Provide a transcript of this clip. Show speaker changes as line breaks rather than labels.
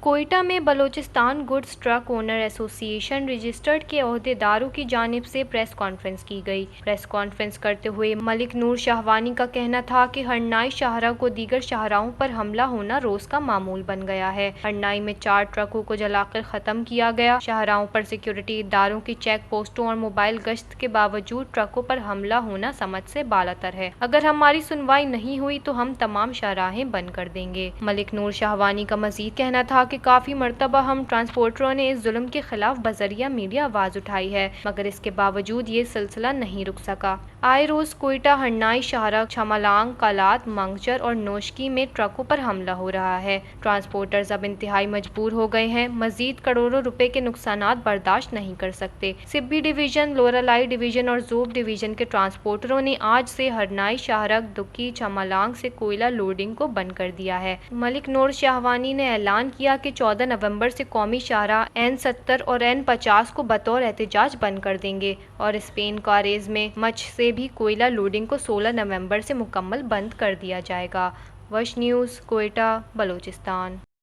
कोयटा में Balochistan goods truck owner association registered के ओहदेदारों की जानिब से प्रेस कॉन्फ्रेंस की गई। प्रेस कॉन्फ्रेंस करते हुए मलिक नूर शाहवानी का कहना था कि हरनाई शाहरा को दीगर शाहराओं पर हमला होना रोज का मामूल बन गया है। हरनाई में 4 ट्रकों को जलाकर खत्म किया गया। शाहराओं पर सिक्योरिटी इदारों की चेक पोस्टों और मोबाइल गश्त के बावजूद ट्रकों पर हमला होना समझ से बालातर है। अगर हमारी सुनवाई नहीं हुई तो हम तमाम शाहराहें बंद कर देंगे। मलिक नूर शाहवानी का मजीद कहना था कि काफी मरतबा हम ट्रांसपोर्टरों ने इस जुल्म के खिलाफ बजरिया मीडिया आवाज उठाई है, मगर इसके बावजूद ये सिलसिला नहीं रुक सका। आए रोज कोयटा, हरनाई, शाहरा, छमालांग, कालात, मंगचर और नोशकी में ट्रकों पर हमला हो रहा है। ट्रांसपोर्टर्स अब इंतहाई मजबूर हो गए हैं, मजीद करोड़ों रुपए के नुकसानात बर्दाश्त नहीं कर सकते। सिब्बी डिवीजन, लोरालाई डिवीजन और जोब डिवीजन के ट्रांसपोर्टरों ने आज से हरनाई, शाहरा, दुक्की, छमालांग से कोयला लोडिंग को बंद कर दिया है। मलिक नूर शाहवानी ने ऐलान किया कि 14 नवंबर से कौमी शाहरा N70 और N50 को बतौर एहतजाज बंद कर देंगे और स्पेन कारेज में मच से भी कोयला लोडिंग को 16 नवंबर से मुकम्मल बंद कर दिया जाएगा। वश न्यूज़, कोयटा, बलूचिस्तान।